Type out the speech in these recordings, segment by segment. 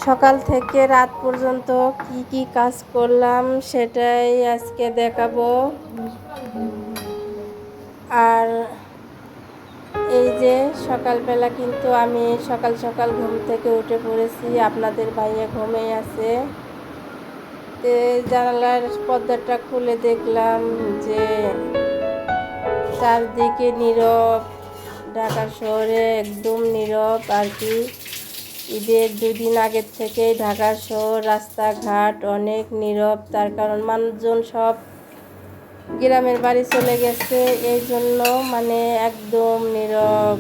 সকাল থেকে রাত পর্যন্ত কি কি কাজ করলাম সেটাই আজকে দেখাবো। আর এই যে সকালবেলা কিন্তু আমি সকাল সকাল ঘুম থেকে উঠে পড়েছি, আপনাদের ভাইয়া ঘুমিয়ে আছে। জানালার পর্দাটা খুলে দেখলাম যে চারদিকে নীরব, ঢাকা শহরে একদম নীরব আর কি। ঈদের 2 দিন আগের থেকেই ঢাকা শহর রাস্তাঘাট অনেক নীরব, তার কারণ মানুষজন সব গ্রামের বাড়ি চলে গেছে, এই জন্য মানে একদম নীরব।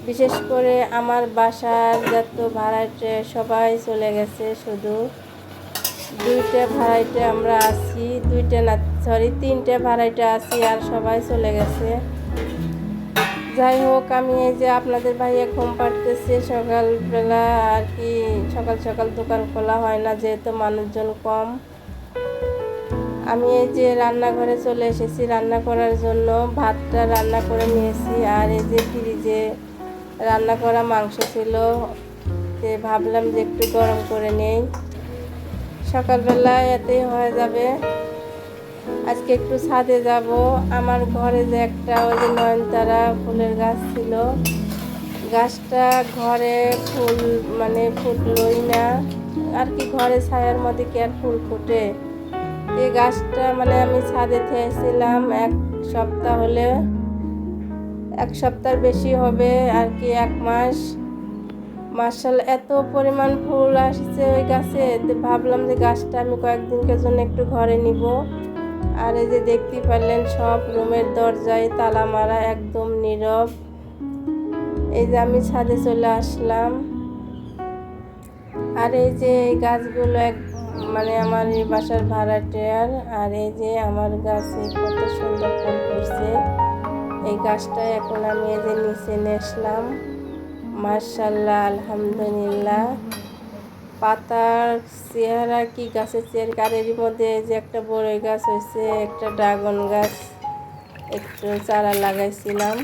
বিশেষ করে আমার বাসার যত ভাড়াটে সবাই চলে গেছে, শুধু 2টা ভাড়াইটে আমরা আছি, 2টা না সরি 3টে ভাড়াইটে আছি, আর সবাই চলে গেছে। যাই হোক, আমি এই যে আপনাদের ভাইয়া ঘুম পাড়তেছে সকালবেলা আর কি। সকাল সকাল দোকান খোলা হয় না যেহেতু মানুষজন কম। আমি এই যে রান্নাঘরে চলে এসেছি রান্না করার জন্য, ভাতটা রান্না করে নিয়েছি। আর এই যে ফ্রিজে রান্না করা মাংস ছিল, ভাবলাম যে একটু গরম করে নেই, সকালবেলা এতেই হয়ে যাবে। আজকে একটু ছাদে যাব। আমার ঘরে যে একটা ওই যে নয়নতারা ফুলের গাছ ছিল, গাছটা ঘরে ফুল মানে ফুটলই না আর কি। ঘরে ছায়ার মধ্যে কি আর ফুল ফুটে? এই গাছটা মানে আমি ছাদে থেয়েছিলাম 1 সপ্তাহ হলে, 1 সপ্তাহের বেশি হবে আর কি, 1 মাস। মাশাআল্লাহ এত পরিমাণ ফুল আসছে ওই গাছে, ভাবলাম যে গাছটা আমি কয়েকদিনের জন্য একটু ঘরে নিব। আর এই যে দেখতে পারলেন সব রুমের দরজায় তালা মারা, একদম নীরব। এই যে আমি ছাদে চলে আসলাম। আর এই যে এই গাছগুলো মানে আমার এই বাসার ভাড়াটিয়ার। আর এই যে আমার গাছে কত সুন্দর ফুল ফুটছে, এই গাছটা এখন আমি এই যে নিচে নিয়ে আসলাম। মাশাআল্লাহ আলহামদুলিল্লাহ। পাতার চেহারা কি, গাছের চেহারা। আর এর মধ্যে যে একটা বড়ই গাছ হয়েছে, একটা ড্রাগন গাছ একটু চারা লাগাইছিলাম।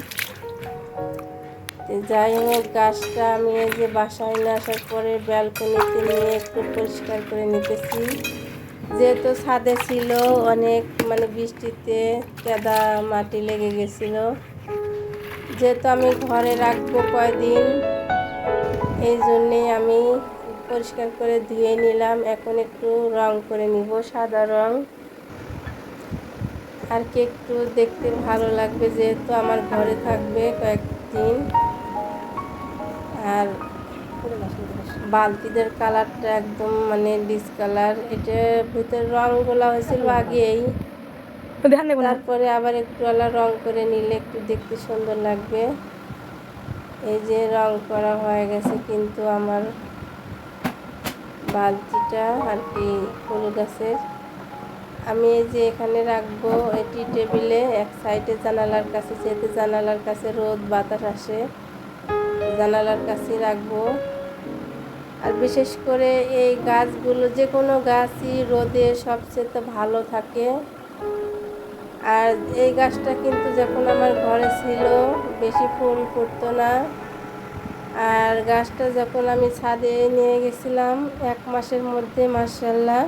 যাই হোক, গাছটা আমি এই যে বাসায় নিয়ে আসার পরে ব্যালকনিতে নিয়ে একটু পরিষ্কার করে নিতেছি, যেহেতু ছাদে ছিল অনেক মানে বৃষ্টিতে কাদা মাটি লেগে গেছিল। যেহেতু আমি ঘরে রাখবো কয়দিন, এই জন্যেই আমি পরিষ্কার করে ধুয়ে নিলাম। এখন একটু রং করে নিব, সাদা রং, আর কি একটু দেখতে ভালো লাগবে যেহেতু আমার ঘরে থাকবে কয়েকদিন। আর বালতিদের কালারটা একদম মানে ডিসকালার, এটার ভিতরে রংগুলো হয়েছিল আগেই, তারপরে আবার একটু রং করে নিলে একটু দেখতে সুন্দর লাগবে। এই যে রং করা হয়ে গেছে, কিন্তু আমার বালতিটা আর কি ফুল গাছের আমি এই যে এখানে রাখবো এটি টেবিলে, এক সাইডে জানালার কাছে, যেহেতু জানালার কাছে রোদ বাতাস আসে, জানালার কাছে রাখবো। আর বিশেষ করে এই গাছগুলো, যে কোনো গাছই রোদে সবচেয়ে ভালো থাকে। আর এই গাছটা কিন্তু যখন আমার ঘরে ছিল বেশি ফুল ফুটতো না, আর গাছটা যখন আমি ছাদে নিয়ে গেছিলাম 1 মাসের মধ্যে মাশাআল্লাহ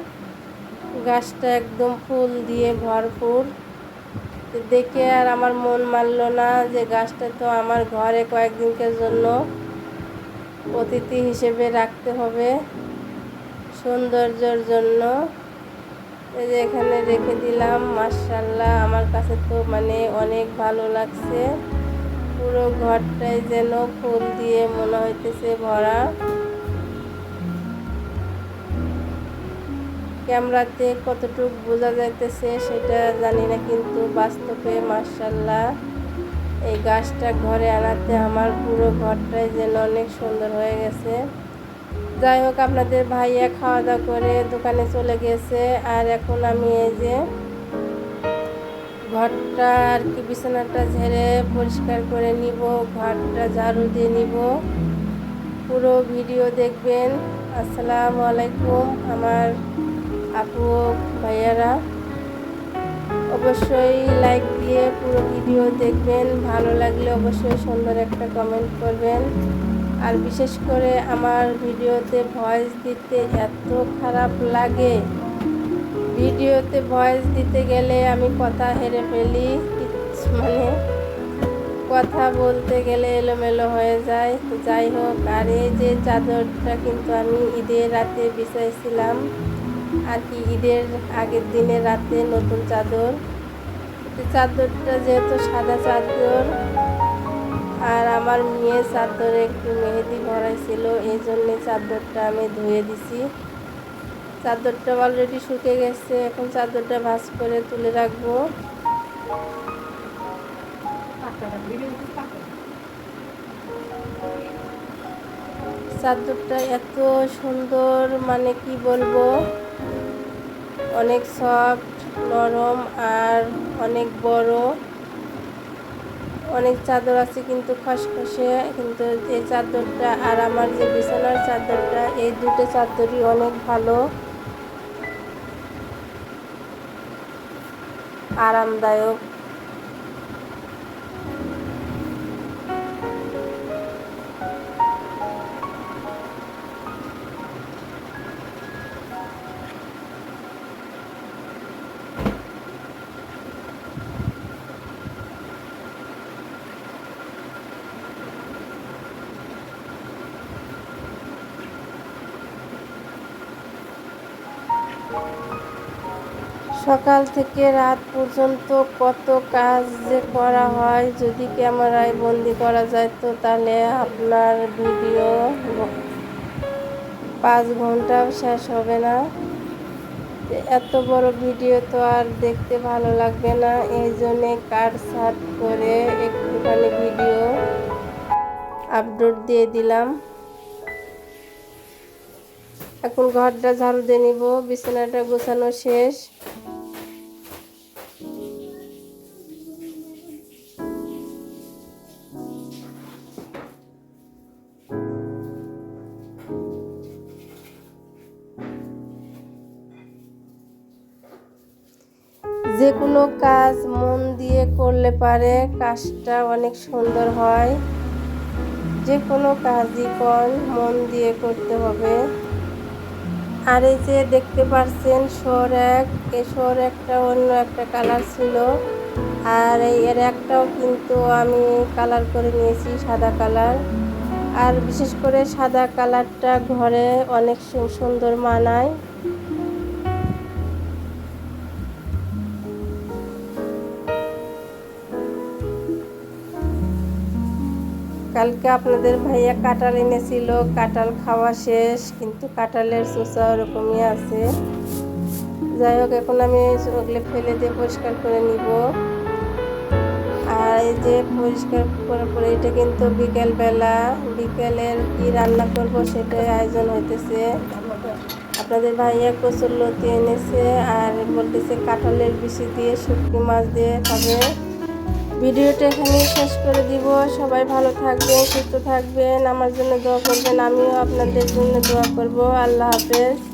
গাছটা একদম ফুল দিয়ে ভরপুর। দেখে আর আমার মন মানল না যে গাছটা তো আমার ঘরে কয়েকদিনের জন্য অতিথি হিসেবে রাখতে হবে, সৌন্দর্যের জন্য। এই যে এখানে রেখে দিলাম। মাশাআল্লাহ আমার কাছে তো মানে অনেক ভালো লাগছে, পুরো ঘরটাই যেন ফুল দিয়ে মনে হইতেছে ভরা। ক্যামেরাতে কতটুকু বোঝা যাইতেছে সেটা জানি না, কিন্তু বাস্তবে মাশাআল্লাহ এই গাছটা ঘরে আনাতে আমার পুরো ঘরটাই যেন অনেক সুন্দর হয়ে গেছে। যাই হোক, আপনাদের ভাইয়া খাওয়া দাওয়া করে দোকানে চলে গেছে, আর এখন আমি এই যে ঘরটা আর কি বিছানাটা ঝেড়ে পরিষ্কার করে নিব, ঘরটা ঝাড়ু দিয়ে নিব। পুরো ভিডিও দেখবেন। আসসালামু আলাইকুম আমার আপু ভাইয়ারা, অবশ্যই লাইক দিয়ে পুরো ভিডিও দেখবেন, ভালো লাগলে অবশ্যই সুন্দর একটা কমেন্ট করবেন। আর বিশেষ করে আমার ভিডিওতে ভয়েস দিতে এত খারাপ লাগে, ভিডিওতে ভয়েস দিতে গেলে আমি কথা হেরে ফেলি, মানে কথা বলতে গেলে এলোমেলো হয়ে যায়। তো যাই হোক, আর এই যে চাদরটা কিন্তু আমি ঈদের রাতে বিছাইছিলাম আর কি, ঈদের আগের দিনে রাতে নতুন চাদর। চাদরটা যেহেতু সাদা চাদর আর আমার মেয়ে চাদরে একটু মেহেদি ভরাইছিল, এই জন্যে চাদরটা আমি ধুয়ে দিছি। চাদরটা অলরেডি শুকিয়ে গেছে, এখন চাদরটা ভাঁজ করে তুলে রাখবো। চাদরটা এত সুন্দর, মানে কি বলবো, অনেক সফট, নরম আর অনেক বড়। অনেক চাদর আছে কিন্তু খসখসে, কিন্তু এই চাদরটা আর আমার যে বিছানার চাদরটা, এই দুটো চাদরই অনেক ভালো, আরামদায়ক। সকাল থেকে রাত পর্যন্ত কত কাজ যে করা হয়, যদি ক্যামেরায় বন্দি করা যায় তো তাহলে আপনার ভিডিও 5 ঘন্টাও শেষ হবে না। এত বড় ভিডিও তো আর দেখতে ভালো লাগবে না, এই জন্যে কাটছাঁট করে একটুখানি ভিডিও আপলোড দিয়ে দিলাম। এখন ঘরটা ঝাড়ু দিয়ে নিব, বিছানাটা গোছানো শেষ। যে কোনো কাজ মন দিয়ে করলে পারে কাজটা অনেক সুন্দর হয়। যে কোনো কাজই মন দিয়ে করতে হবে। আর এই যে দেখতে পাচ্ছেন সরেক, এই সরেকটা অন্য একটা কালার ছিল, আর এর একটাও কিন্তু আমি কালার করে নিয়েছি সাদা কালার। আর বিশেষ করে সাদা কালারটা ঘরে অনেক সুন্দর মানায়। কালকে আপনাদের ভাইয়া কাঁঠাল এনেছিল, কাঁঠাল খাওয়া শেষ, কিন্তু কাঁঠালের চোষা ওরকমই আছে। যাই হোক, এখন আমি ওগুলো ফেলে দিয়ে পরিষ্কার করে নিব। আর এই যে পরিষ্কার করার পরে এটা কিন্তু বিকেলবেলা, বিকেলের কি রান্না করব সেটাই আয়োজন হইতেছে। আপনাদের ভাইয়া কচুরলতি এনেছে আর বলতেছে কাঁঠালের বিচি দিয়ে শুটকি মাছ দিয়ে খাবে। ভিডিওটা এখানেই শেষ করে দিব। সবাই ভালো থাকবেন, সুস্থ থাকবেন, আমার জন্য দোয়া করবেন, আমিও আপনাদের জন্য দোয়া করব। আল্লাহ হাফেজ।